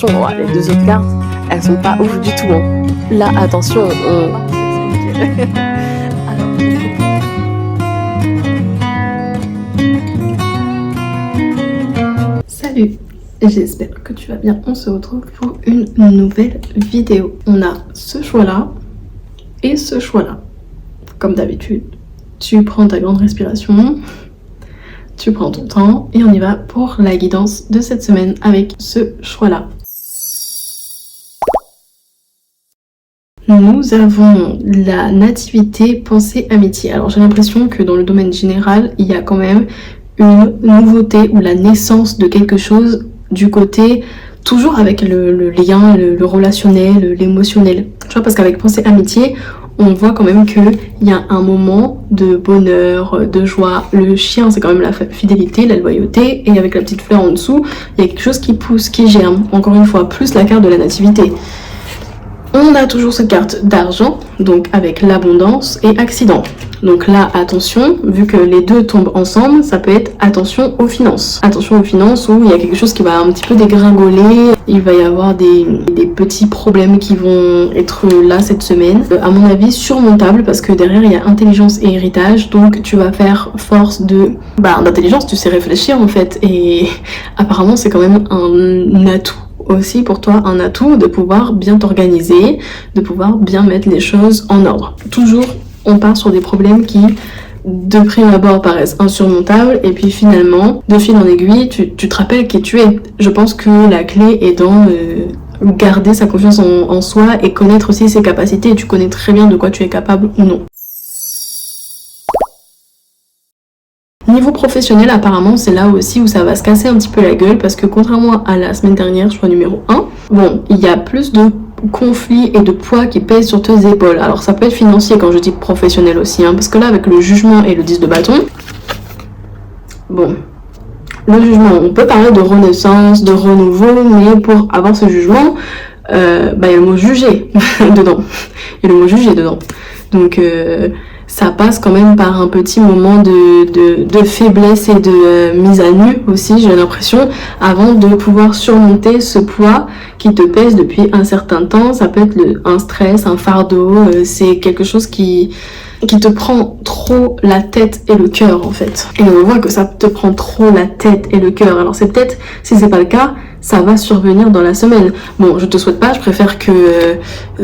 Les deux autres cartes, elles sont pas ouf du tout. Hein. Là, attention, Salut, j'espère que tu vas bien. On se retrouve pour une nouvelle vidéo. On a ce choix-là et ce choix-là. Comme d'habitude, tu prends ta grande respiration, tu prends ton temps et on y va pour la guidance de cette semaine avec ce choix-là. Nous avons la nativité, pensée, amitié. Alors j'ai l'impression que dans le domaine général, il y a quand même une nouveauté ou la naissance de quelque chose du côté, toujours avec le lien, le relationnel, l'émotionnel. Tu vois, parce qu'avec pensée, amitié, on voit quand même qu'il y a un moment de bonheur, de joie. Le chien, c'est quand même la fidélité, la loyauté. Et avec la petite fleur en dessous, il y a quelque chose qui pousse, qui germe. Encore une fois, plus la carte de la nativité. On a toujours cette carte d'argent, donc avec l'abondance et accident. Donc là, attention, vu que les deux tombent ensemble, ça peut être attention aux finances. Attention aux finances où il y a quelque chose qui va un petit peu dégringoler. Il va y avoir des petits problèmes qui vont être là cette semaine. À mon avis, surmontable parce que derrière, il y a intelligence et héritage. Donc tu vas faire force d'intelligence, tu sais réfléchir en fait. Et apparemment, c'est quand même un atout. Aussi pour toi un atout de pouvoir bien t'organiser, de pouvoir bien mettre les choses en ordre. Toujours on part sur des problèmes qui de prime abord paraissent insurmontables et puis finalement de fil en aiguille tu te rappelles qui tu es. Je pense que la clé est dans garder sa confiance en soi et connaître aussi ses capacités. Tu connais très bien de quoi tu es capable ou non. Niveau professionnel, apparemment, c'est là aussi où ça va se casser un petit peu la gueule parce que contrairement à la semaine dernière, choix numéro 1, bon, il y a plus de conflits et de poids qui pèsent sur tes épaules. Alors ça peut être financier quand je dis professionnel aussi, hein, parce que là, avec le jugement et le 10 de bâton, bon, le jugement, on peut parler de renaissance, de renouveau, mais pour avoir ce jugement, il y a le mot juger dedans. Il y a le mot juger dedans. Donc, ça passe quand même par un petit moment de faiblesse et de mise à nu aussi, j'ai l'impression, avant de pouvoir surmonter ce poids qui te pèse depuis un certain temps. Ça peut être un stress, un fardeau, c'est quelque chose qui te prend trop la tête et le cœur en fait. Et on voit que ça te prend trop la tête et le cœur. Alors c'est peut-être, si c'est pas le cas, ça va survenir dans la semaine. Bon, je te souhaite pas, je préfère que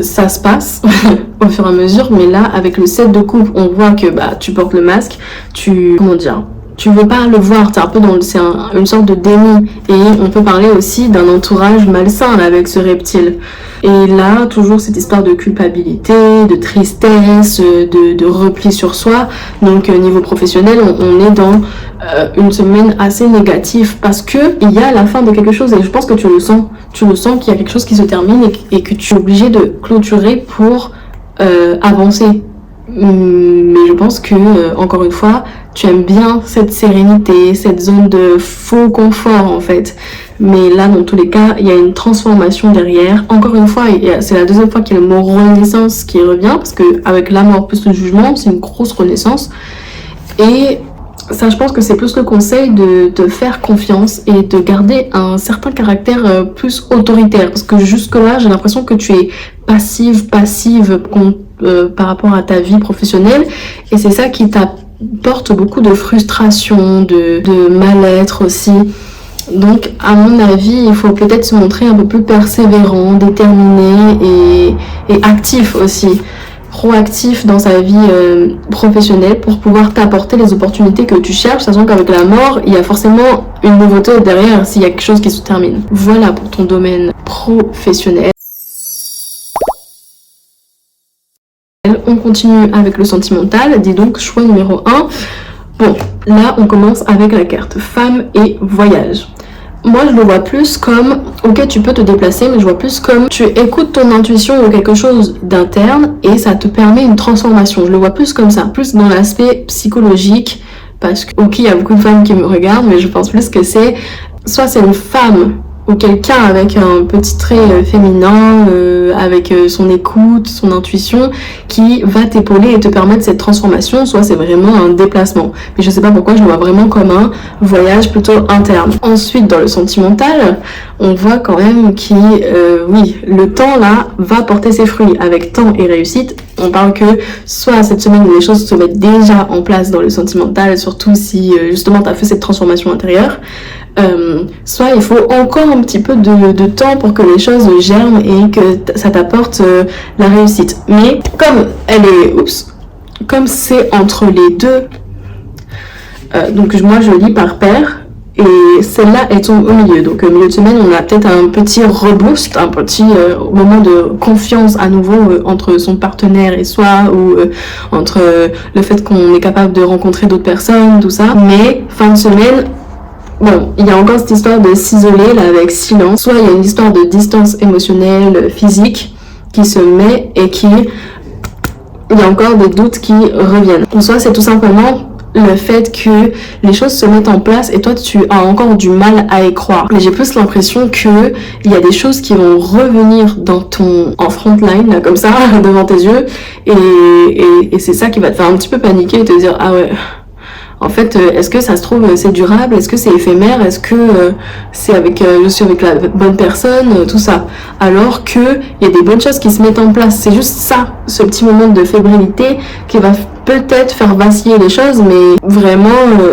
ça se passe au fur et à mesure, mais là, avec le 7 de coupe, on voit que tu portes le masque, tu veux pas le voir, t'es un peu c'est une sorte de déni. Et on peut parler aussi d'un entourage malsain là, avec ce reptile. Et là, toujours cette histoire de culpabilité, de tristesse, de repli sur soi. Donc niveau professionnel, on est dans une semaine assez négative parce que il y a la fin de quelque chose et je pense que tu le sens. Tu le sens qu'il y a quelque chose qui se termine et que tu es obligé de clôturer pour avancer. Mais je pense que, encore une fois, tu aimes bien cette sérénité, cette zone de faux confort en fait. Mais là, dans tous les cas, il y a une transformation derrière. Encore une fois, c'est la deuxième fois qu'il y a le mot renaissance qui revient, parce que avec la mort plus le jugement, c'est une grosse renaissance. Et ça, je pense que c'est plus le conseil de te faire confiance et de garder un certain caractère plus autoritaire. Parce que jusque-là, j'ai l'impression que tu es passive par rapport à ta vie professionnelle. Et c'est ça qui t'apporte beaucoup de frustration, de mal-être aussi. Donc, à mon avis, il faut peut-être se montrer un peu plus persévérant, déterminé et actif aussi. Proactif dans sa vie professionnelle pour pouvoir t'apporter les opportunités que tu cherches, sachant qu'avec la mort, il y a forcément une nouveauté derrière s'il y a quelque chose qui se termine. Voilà pour ton domaine professionnel. On continue avec le sentimental, dis donc choix numéro 1. Bon, là on commence avec la carte femme et voyage. Moi, je le vois plus comme, ok, tu peux te déplacer, mais je vois plus comme tu écoutes ton intuition ou quelque chose d'interne et ça te permet une transformation. Je le vois plus comme ça, plus dans l'aspect psychologique, parce que, ok, il y a beaucoup de femmes qui me regardent, mais je pense plus que soit c'est une femme ou quelqu'un avec un petit trait féminin, avec son écoute, son intuition, qui va t'épauler et te permettre cette transformation, soit c'est vraiment un déplacement. Mais je sais pas pourquoi je le vois vraiment comme un voyage plutôt interne. Ensuite, dans le sentimental, on voit quand même oui, le temps là va porter ses fruits. Avec temps et réussite, on parle que soit cette semaine les choses se mettent déjà en place dans le sentimental, surtout si justement tu as fait cette transformation intérieure, soit il faut encore un petit peu de temps pour que les choses germent et que ça t'apporte la réussite. Mais comme c'est entre les deux, donc moi je lis par paire, et celle-là elle tombe au milieu, donc au milieu de semaine on a peut-être un petit reboost, un petit moment de confiance à nouveau entre son partenaire et soi, ou entre le fait qu'on est capable de rencontrer d'autres personnes, tout ça. Mais fin de semaine, bon, il y a encore cette histoire de s'isoler là avec silence, soit il y a une histoire de distance émotionnelle, physique qui se met et il y a encore des doutes qui reviennent. Soit c'est tout simplement le fait que les choses se mettent en place et toi tu as encore du mal à y croire. Mais j'ai plus l'impression que il y a des choses qui vont revenir en frontline, là, comme ça, devant tes yeux, et c'est ça qui va te faire un petit peu paniquer et te dire ah ouais, en fait, est-ce que ça se trouve c'est durable, est-ce que c'est éphémère, est-ce que je suis avec la bonne personne, tout ça. Alors que il y a des bonnes choses qui se mettent en place. C'est juste ça, ce petit moment de fébrilité qui va peut-être faire vaciller les choses, mais vraiment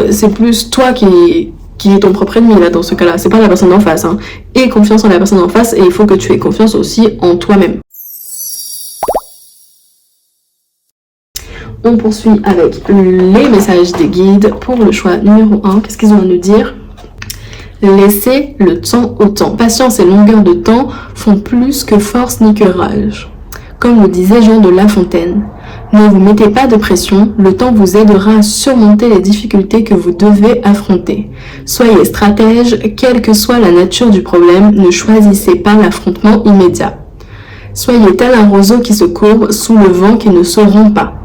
c'est plus toi qui est ton propre ennemi là dans ce cas-là. C'est pas la personne d'en face, hein. Aie confiance en la personne d'en face et il faut que tu aies confiance aussi en toi-même. On poursuit avec les messages des guides pour le choix numéro 1. Qu'est-ce qu'ils ont à nous dire ? Laissez le temps au temps. Patience et longueur de temps font plus que force ni que rage. Comme le disait Jean de La Fontaine, ne vous mettez pas de pression, le temps vous aidera à surmonter les difficultés que vous devez affronter. Soyez stratège, quelle que soit la nature du problème, ne choisissez pas l'affrontement immédiat. Soyez tel un roseau qui se courbe sous le vent qui ne se rompt pas.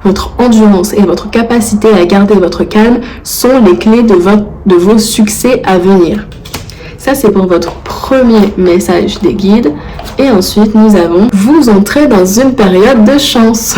Votre endurance et votre capacité à garder votre calme sont les clés de vos succès à venir. Ça, c'est pour votre premier message des guides. Et ensuite, nous avons « Vous entrez dans une période de chance ».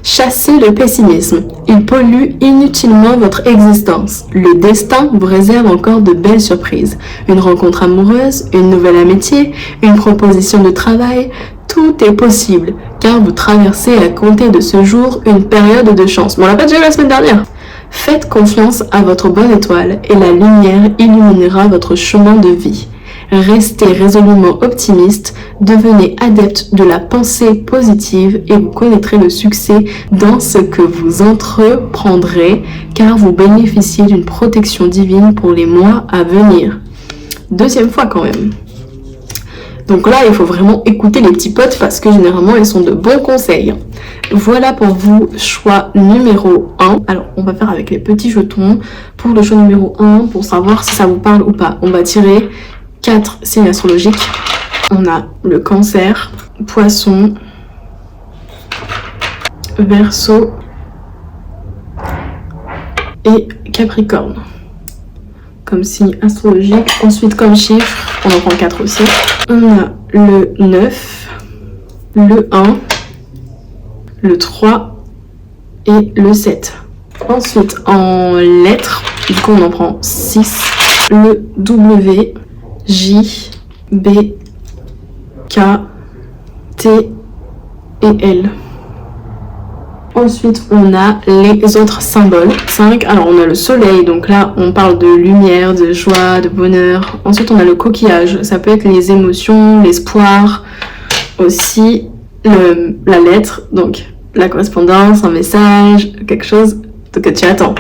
Chassez le pessimisme. Il pollue inutilement votre existence. Le destin vous réserve encore de belles surprises. Une rencontre amoureuse, une nouvelle amitié, une proposition de travail, tout est possible, car vous traversez à compter de ce jour une période de chance. Mais on l'a pas déjà eu la semaine dernière. Faites confiance à votre bonne étoile et la lumière illuminera votre chemin de vie. Restez résolument optimiste, devenez adepte de la pensée positive et vous connaîtrez le succès dans ce que vous entreprendrez, car vous bénéficiez d'une protection divine pour les mois à venir. Deuxième fois quand même. Donc là, il faut vraiment écouter les petits potes parce que généralement, ils sont de bons conseils. Voilà pour vous, choix numéro 1. Alors, on va faire avec les petits jetons pour le choix numéro 1 pour savoir si ça vous parle ou pas. On va tirer 4 signes astrologiques. On a le Cancer, Poisson, Verseau et Capricorne. Comme signe astrologique. Ensuite, comme chiffre, on en prend 4 aussi. On a le 9, le 1, le 3 et le 7. Ensuite, en lettres, du coup, on en prend 6. Le W, J, B, K, T et L. Ensuite, on a les autres symboles. 5, alors on a le soleil, donc là on parle de lumière, de joie, de bonheur. Ensuite, on a le coquillage, ça peut être les émotions, l'espoir, aussi la lettre, donc la correspondance, un message, quelque chose que tu attends.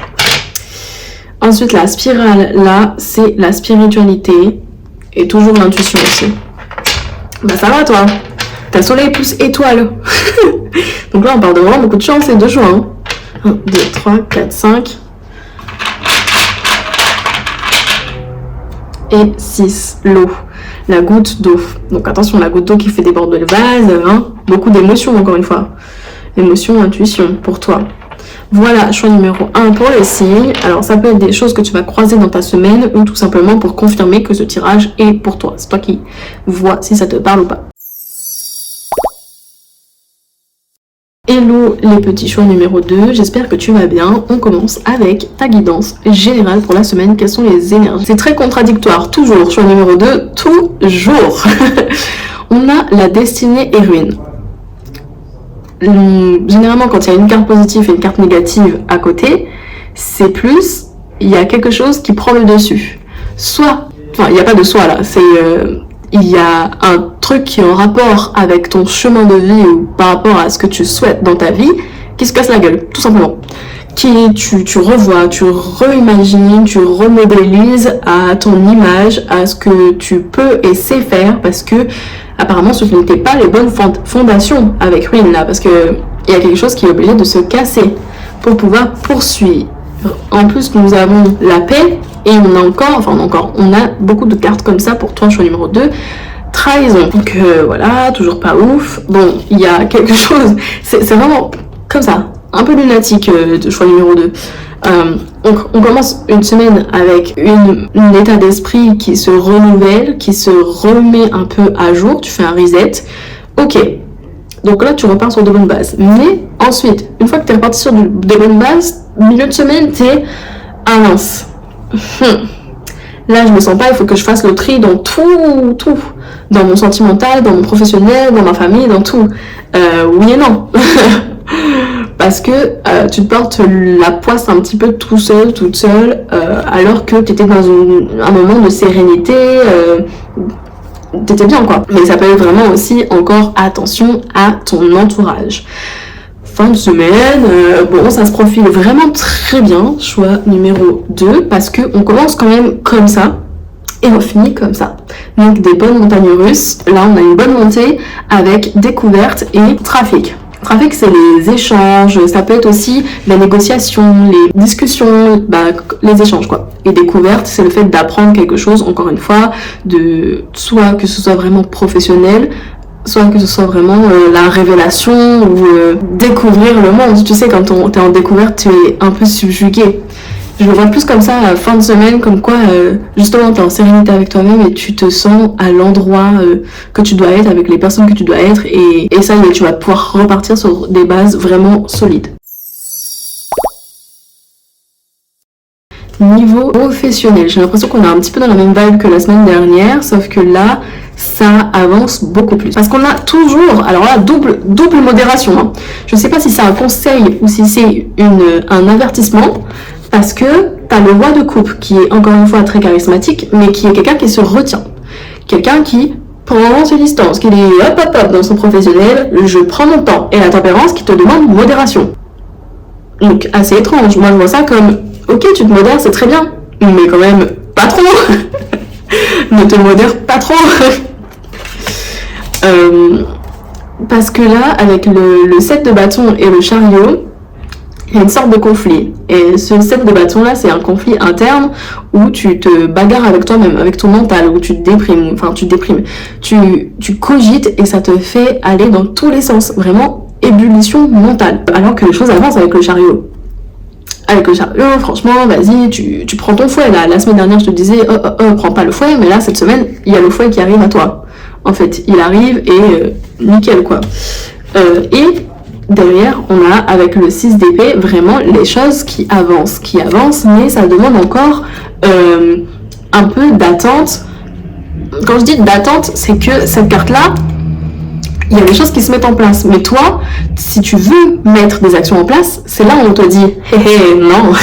Ensuite, la spirale, là, c'est la spiritualité et toujours l'intuition aussi. Bah ça va toi, t'as soleil plus étoile. Donc là, on parle de vraiment beaucoup de chance et de joie. Hein. 1, 2, 3, 4, 5. Et 6, l'eau. La goutte d'eau. Donc attention, la goutte d'eau qui fait déborder le vase. Hein. Beaucoup d'émotions, encore une fois. Émotion, intuition, pour toi. Voilà, choix numéro 1 pour les signes. Alors ça peut être des choses que tu vas croiser dans ta semaine ou tout simplement pour confirmer que ce tirage est pour toi. C'est toi qui vois si ça te parle ou pas. Hello les petits choix numéro 2, j'espère que tu vas bien. On commence avec ta guidance générale pour la semaine. Quelles sont les énergies? C'est très contradictoire, toujours. Choix numéro 2, toujours. On a la destinée et ruine. Généralement, quand il y a une carte positive et une carte négative à côté, c'est plus, il y a quelque chose qui prend le dessus. Soit, enfin, il n'y a pas de soit là, c'est... il y a un truc qui est en rapport avec ton chemin de vie ou par rapport à ce que tu souhaites dans ta vie, qui se casse la gueule, tout simplement. Qui tu revois, tu réimagines, tu remodélises à ton image, à ce que tu peux et sais faire, parce que apparemment ce n'était pas les bonnes fondations avec Ruin là, parce que il y a quelque chose qui est obligé de se casser pour pouvoir poursuivre. En plus, nous avons la paix et on a beaucoup de cartes comme ça pour toi, choix numéro 2. Trahison. Donc voilà, toujours pas ouf. Bon, il y a quelque chose, c'est vraiment comme ça, un peu lunatique de choix numéro 2. Donc on commence une semaine avec un état d'esprit qui se renouvelle, qui se remet un peu à jour, tu fais un reset. Ok, donc là tu repars sur de bonnes bases. Mais ensuite, une fois que tu es reparti sur des bonnes bases, milieu de semaine, t'es mince. Là je me sens pas, il faut que je fasse le tri dans tout. Dans mon sentimental, dans mon professionnel, dans ma famille, dans tout. Oui et non. Parce que tu te portes la poisse un petit peu tout seul, toute seule, alors que tu étais dans un moment de sérénité, t'étais bien quoi. Mais ça peut être vraiment aussi encore attention à ton entourage. Fin de semaine, bon ça se profile vraiment très bien, choix numéro 2, parce qu'on commence quand même comme ça. Et on finit comme ça. Donc des bonnes montagnes russes. Là on a une bonne montée avec découverte et trafic. Trafic, c'est les échanges, ça peut être aussi la négociation, les discussions, les échanges quoi. Et découverte, c'est le fait d'apprendre quelque chose, encore une fois, soit que ce soit vraiment professionnel, soit que ce soit vraiment la révélation ou découvrir le monde. Tu sais, quand t'es en découverte, tu es un peu subjugué. Je le vois plus comme ça, fin de semaine, comme quoi, justement, t'es en sérénité avec toi-même et tu te sens à l'endroit que tu dois être, avec les personnes que tu dois être, et ça y est, tu vas pouvoir repartir sur des bases vraiment solides. Niveau professionnel, j'ai l'impression qu'on est un petit peu dans la même vibe que la semaine dernière, sauf que là, ça avance beaucoup plus. Parce qu'on a toujours, alors là, double modération. Hein. Je ne sais pas si c'est un conseil ou si c'est un avertissement, parce que t'as le roi de coupe qui est encore une fois très charismatique, mais qui est quelqu'un qui se retient. Quelqu'un qui prend ses distances, qui dit hop dans son professionnel, je prends mon temps. Et la tempérance qui te demande modération. Donc assez étrange. Moi je vois ça comme, ok tu te modères, c'est très bien, mais quand même pas trop. Ne te modère pas trop. Parce que là, avec le 7 de bâton et le chariot, il y a une sorte de conflit. Et ce 7 de bâton là, c'est un conflit interne où tu te bagarres avec toi-même, avec ton mental, où tu te déprimes, tu cogites et ça te fait aller dans tous les sens. Vraiment, ébullition mentale. Alors que les choses avancent avec le chariot. Avec le chariot, franchement, vas-y, tu prends ton fouet là. La semaine dernière, je te disais, prends pas le fouet, mais là, cette semaine, il y a le fouet qui arrive à toi. En fait, il arrive et nickel quoi. Et derrière, on a avec le 6 d'épée vraiment les choses qui avancent, mais ça demande encore un peu d'attente. Quand je dis d'attente, c'est que cette carte-là, il y a des choses qui se mettent en place. Mais toi, si tu veux mettre des actions en place, c'est là où on te dit non,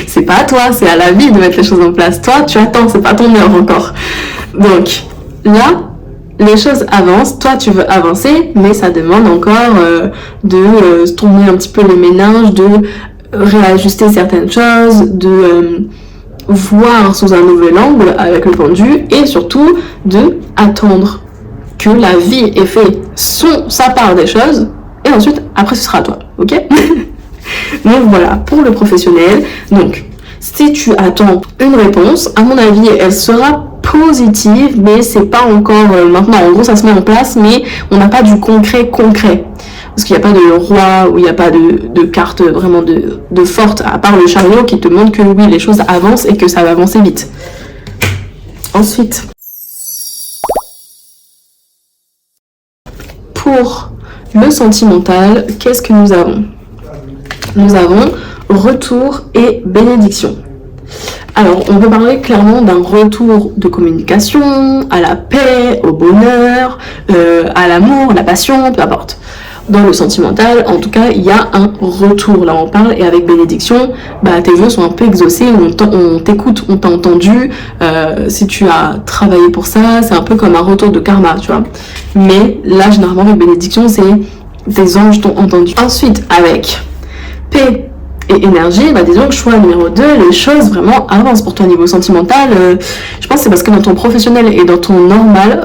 c'est pas à toi, c'est à la vie de mettre les choses en place. Toi, tu attends, c'est pas ton heure encore. Donc là, les choses avancent, toi tu veux avancer, mais ça demande encore de tourner un petit peu les méninges, de réajuster certaines choses, de voir sous un nouvel angle avec le pendu, et surtout de attendre que la vie ait fait sa part des choses, et ensuite, après ce sera à toi, ok? Donc voilà, pour le professionnel, donc si tu attends une réponse, à mon avis, elle sera positive, mais c'est pas encore maintenant. En gros, ça se met en place, mais on n'a pas du concret. Parce qu'il n'y a pas de roi ou il n'y a pas de carte vraiment de forte, à part le chariot qui te montre que oui, les choses avancent et que ça va avancer vite. Ensuite, pour le sentimental, qu'est-ce que nous avons? Nous avons retour et bénédiction. Alors, on peut parler clairement d'un retour de communication, à la paix, au bonheur, à l'amour, la passion, peu importe. Dans le sentimental, en tout cas, il y a un retour. Là, on parle, et avec bénédiction, tes vœux sont un peu exaucés, on t'écoute, on t'a entendu. Si tu as travaillé pour ça, c'est un peu comme un retour de karma, tu vois. Mais là, généralement, avec bénédiction, c'est des anges t'ont entendu. Ensuite, avec paix et énergie, disons que choix numéro 2, les choses vraiment avancent pour toi niveau sentimental. Je pense que c'est parce que dans ton professionnel et dans ton normal,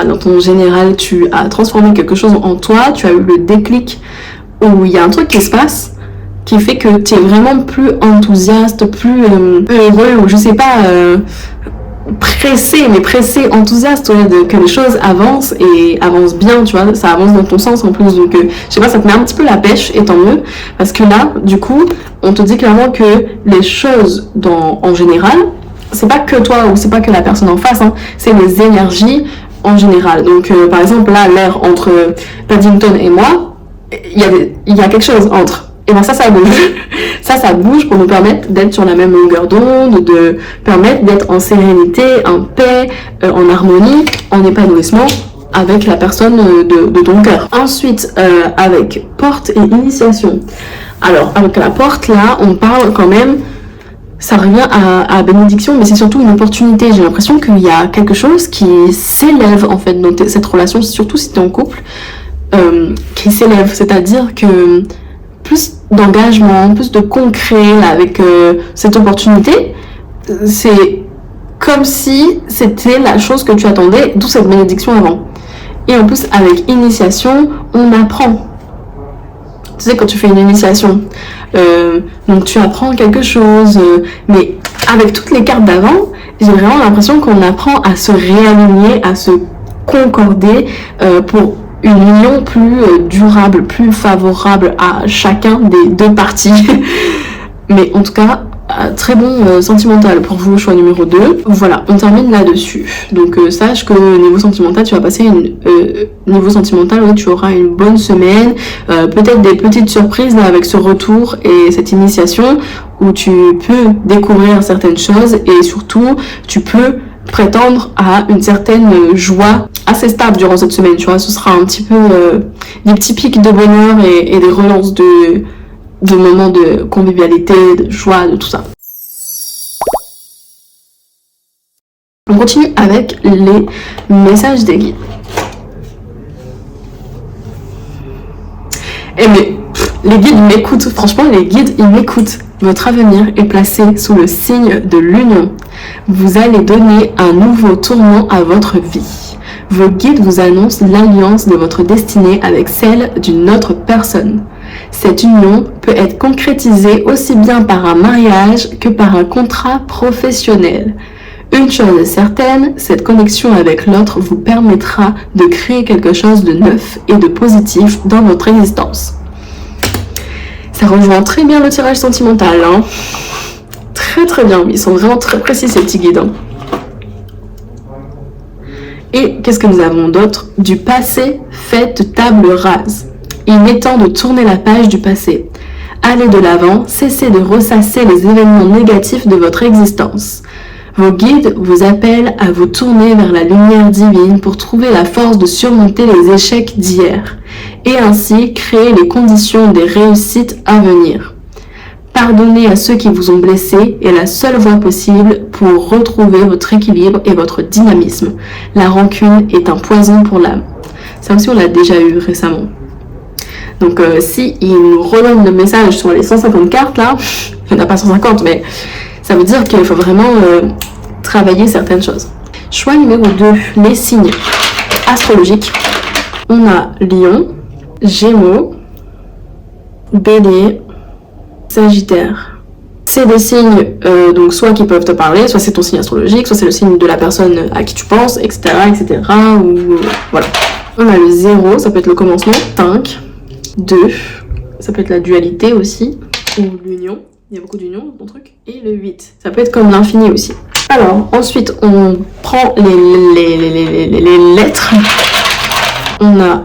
dans ton général, tu as transformé quelque chose en toi, tu as eu le déclic où il y a un truc qui se passe qui fait que tu es vraiment plus enthousiaste, plus heureux, ou je sais pas, pressé, enthousiaste, que les choses avancent et avancent bien, tu vois, ça avance dans ton sens en plus, donc je sais pas, ça te met un petit peu la pêche, et tant mieux, parce que là, du coup, on te dit clairement que les choses en général, c'est pas que toi ou c'est pas que la personne en face, c'est les énergies en général. Donc par exemple là, l'air entre Paddington et moi, il y a quelque chose entre. Et bien ça bouge. Ça bouge pour nous permettre d'être sur la même longueur d'onde, de permettre d'être en sérénité, en paix, en harmonie, en épanouissement avec la personne de ton cœur. Ensuite, avec porte et initiation. Alors, avec la porte, là, on parle quand même, ça revient à bénédiction, mais c'est surtout une opportunité. J'ai l'impression qu'il y a quelque chose qui s'élève, en fait, dans cette relation, surtout si tu es en couple, qui s'élève. C'est-à-dire que plus d'engagement, plus de concret avec cette opportunité, c'est comme si c'était la chose que tu attendais, d'où cette bénédiction avant. Et en plus, avec initiation, on apprend. Tu sais, quand tu fais une initiation, donc tu apprends quelque chose, mais avec toutes les cartes d'avant, j'ai vraiment l'impression qu'on apprend à se réaligner, à se concorder pour une union plus durable, plus favorable à chacun des deux parties. Mais en tout cas, très bon sentimental pour vous, choix numéro 2. Voilà, on termine là-dessus. Donc sache que niveau sentimental, tu vas passer niveau sentimental, oui, tu auras une bonne semaine, peut-être des petites surprises là, avec ce retour et cette initiation où tu peux découvrir certaines choses et surtout tu peux prétendre à une certaine joie assez stable durant cette semaine, tu vois. Ce sera un petit peu des petits pics de bonheur et des relances de moments de convivialité, de joie, de tout ça. On continue avec les messages des guides. Et mais les guides m'écoutent, franchement les guides ils m'écoutent. Votre avenir est placé sous le signe de l'union. Vous allez donner un nouveau tournant à votre vie. Vos guides vous annoncent l'alliance de votre destinée avec celle d'une autre personne. Cette union peut être concrétisée aussi bien par un mariage que par un contrat professionnel. Une chose est certaine, cette connexion avec l'autre vous permettra de créer quelque chose de neuf et de positif dans votre existence. Ça rejoint très bien le tirage sentimental, Très très bien, ils sont vraiment très précis ces petits guides. Et qu'est-ce que nous avons d'autre? Du passé, faites table rase. Il est temps de tourner la page du passé. Allez de l'avant, cessez de ressasser les événements négatifs de votre existence. Vos guides vous appellent à vous tourner vers la lumière divine pour trouver la force de surmonter les échecs d'hier et ainsi créer les conditions des réussites à venir. Pardonner à ceux qui vous ont blessé est la seule voie possible pour retrouver votre équilibre et votre dynamisme. La rancune est un poison pour l'âme. Ça aussi on l'a déjà eu récemment. Donc si il nous redonne le message sur les 150 cartes là, il n'y en a pas 150 mais ça veut dire qu'il faut vraiment travailler certaines choses. Choix numéro 2, les signes astrologiques. On a Lion, Gémeaux, Bélier, Sagittaire. C'est des signes donc soit qui peuvent te parler, soit c'est ton signe astrologique, soit c'est le signe de la personne à qui tu penses, etc. etc. ou voilà. On a le 0, ça peut être le commencement, 5, 2, ça peut être la dualité aussi, ou l'union, il y a beaucoup d'union dans le truc, et le 8, ça peut être comme l'infini aussi. Alors, ensuite, on prend les lettres. On a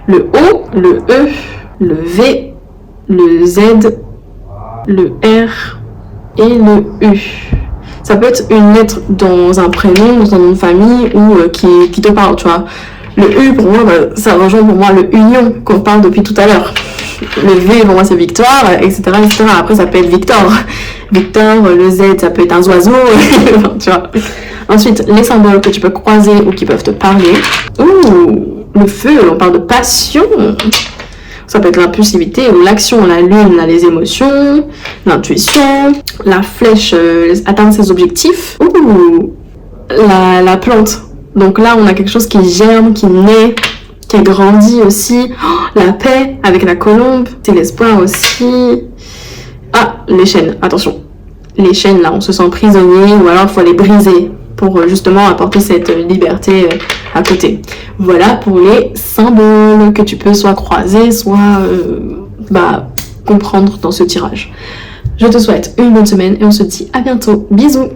le O, le E, le V, le Z, le R et le U. Ça peut être une lettre dans un prénom, dans un nom de famille ou qui te parle, tu vois. Le U, pour moi, ça rejoint pour moi le union qu'on parle depuis tout à l'heure. Le V, pour moi, c'est victoire, etc., etc. Après, ça peut être Victor. Victor, le Z, ça peut être un oiseau, tu vois. Ensuite, les symboles que tu peux croiser ou qui peuvent te parler. Ouh, le feu, on parle de passion. Ça peut être l'impulsivité ou l'action, la lune, les émotions, l'intuition, la flèche, atteindre ses objectifs. Ouh, la plante. Donc là, on a quelque chose qui germe, qui naît, qui grandit aussi. Oh, la paix avec la colombe, c'est l'espoir aussi. Ah, les chaînes, attention. Les chaînes, là, on se sent prisonnier ou alors il faut les briser pour justement apporter cette liberté à côté. Voilà pour les symboles que tu peux soit croiser, soit comprendre dans ce tirage. Je te souhaite une bonne semaine et on se dit à bientôt. Bisous!